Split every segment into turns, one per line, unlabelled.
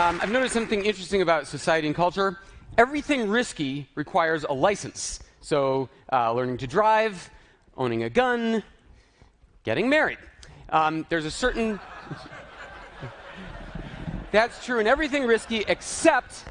I've noticed something interesting about society and culture. Everything risky requires a license. So learning to drive, owning a gun, getting married. There's a certain... That's true in everything risky except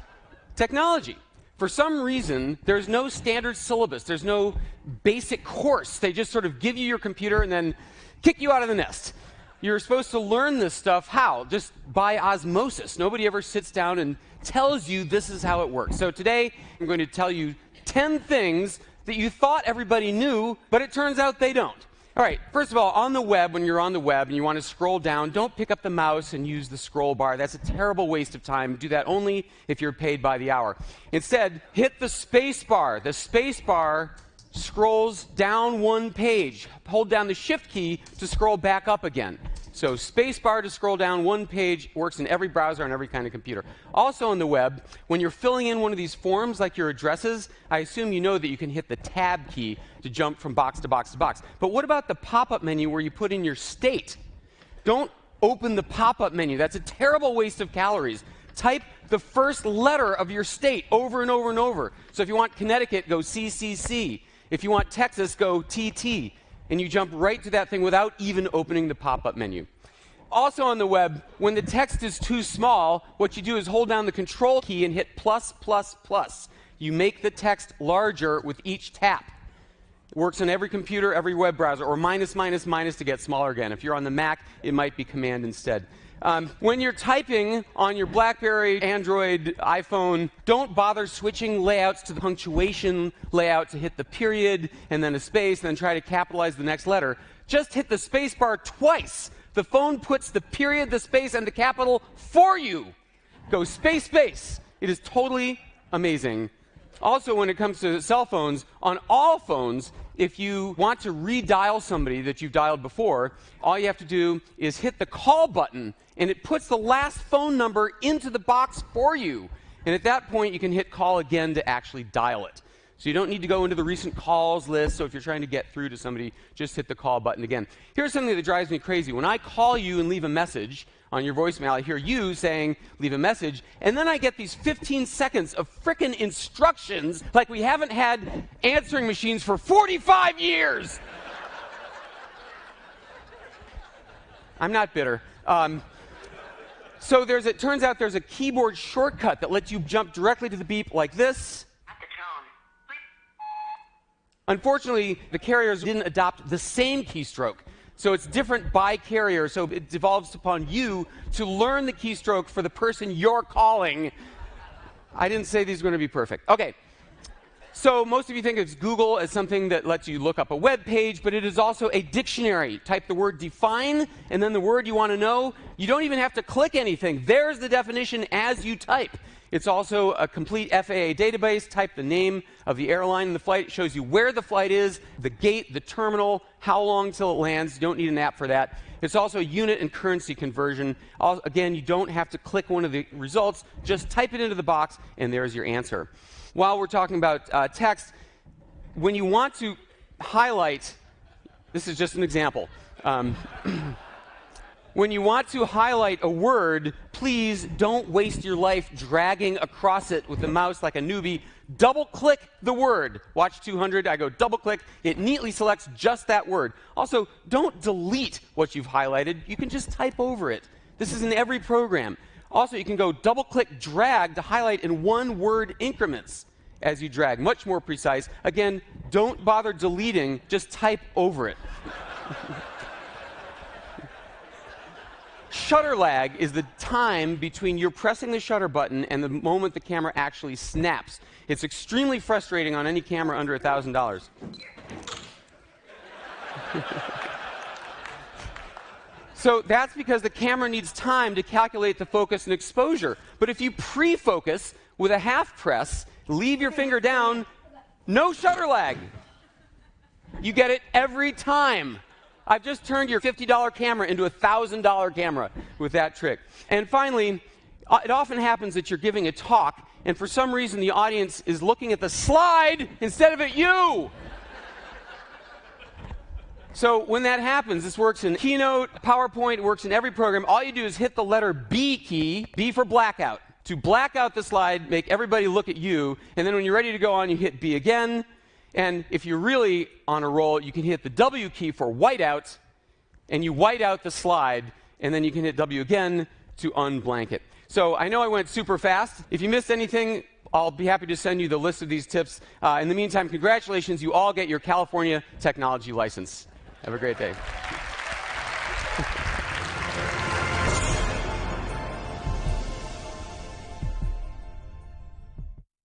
technology. For some reason, there's no standard syllabus. There's no basic course. They just sort of give you your computer and then kick you out of the nest. You're supposed to learn this stuff how? Just by osmosis. Nobody ever sits down and tells you this is how it works. So today, I'm going to tell you 10 things that you thought everybody knew, but it turns out they don't. All right, first of all, on the web, when you're on the web and you want to scroll down, don't pick up the mouse and use the scroll bar. That's a terrible waste of time. Do that only if you're paid by the hour. Instead, hit the space bar. The space bar scrolls down one page. Hold down the shift key to scroll back up again. So space bar to scroll down one page works in every browser on every kind of computer. Also on the web, when you're filling in one of these forms like your addresses, I assume you know that you can hit the tab key to jump from box to box to box. But what about the pop-up menu where you put in your state? Don't open the pop-up menu. That's a terrible waste of calories. Type the first letter of your state over and over and over. So if you want Connecticut, go CCC. If you want Texas, go TT. And you jump right to that thing without even opening the pop-up menu. Also on the web, when the text is too small, what you do is hold down the control key and hit plus, plus, plus. You make the text larger with each tap. It works on every computer, every web browser, or minus, minus, minus to get smaller again. If you're on the Mac, it might be command instead. When you're typing on your BlackBerry, Android, iPhone, don't bother switching layouts to the punctuation layout to hit the period and then a space and then try to capitalize the next letter. Just hit the space bar twice. The phone puts the period, the space, and the capital for you. Go space, space. It is totally amazing. Also, when it comes to cell phones, on all phones, if you want to redial somebody that you've dialed before, all you have to do is hit the call button, and it puts the last phone number into the box for you. And at that point, you can hit call again to actually dial it. So you don't need to go into the recent calls list. So if you're trying to get through to somebody, just hit the call button again. Here's something that drives me crazy. When I call you and leave a message on your voicemail, I hear you saying, leave a message, and then I get these 15 seconds of frickin' instructions like we haven't had answering machines for 45 years. I'm not bitter. So it turns out there's a keyboard shortcut that lets you jump directly to the beep like this. Unfortunately, the carriers didn't adopt the same keystroke. So it's different by carrier, so it devolves upon you to learn the keystroke for the person you're calling. I didn't say these were going to be perfect. Okay. So most of you think of Google as something that lets you look up a web page, but it is also a dictionary. Type the word define, and then the word you want to know. You don't even have to click anything. There's the definition as you type. It's also a complete FAA database. Type the name of the airline and the flight. It shows you where the flight is, the gate, the terminal, how long till it lands. You don't need an app for that. It's also unit and currency conversion. Again, you don't have to click one of the results. Just type it into the box, and there's your answer. While we're talking about text, when you want to highlight, this is just an example. When you want to highlight a word, please don't waste your life dragging across it with the mouse like a newbie. Double-click the word. Watch 200, I go double-click. It neatly selects just that word. Also, don't delete what you've highlighted. You can just type over it. This is in every program. Also, you can go double-click drag to highlight in one-word increments as you drag. Much more precise. Again, don't bother deleting. Just type over it. Shutter lag is the time between you're pressing the shutter button and the moment the camera actually snaps. It's extremely frustrating on any camera under $1,000. So that's because the camera needs time to calculate the focus and exposure. But if you pre-focus with a half press, leave your finger down, no shutter lag. You get it every time. I've just turned your $50 camera into a $1,000 camera with that trick. And finally, it often happens that you're giving a talk, and for some reason the audience is looking at the slide instead of at you. So when that happens, this works in Keynote, PowerPoint, it works in every program. All you do is hit the letter B key, B for blackout. to black out the slide, make everybody look at you, and then when you're ready to go on, you hit B again. And if you're really on a roll, you can hit the W key for whiteout, and you white out the slide, and then you can hit W again to unblank it. So I know I went super fast. If you missed anything, I'll be happy to send you the list of these tips. In the meantime, congratulations, you all get your California technology license. Have a great day.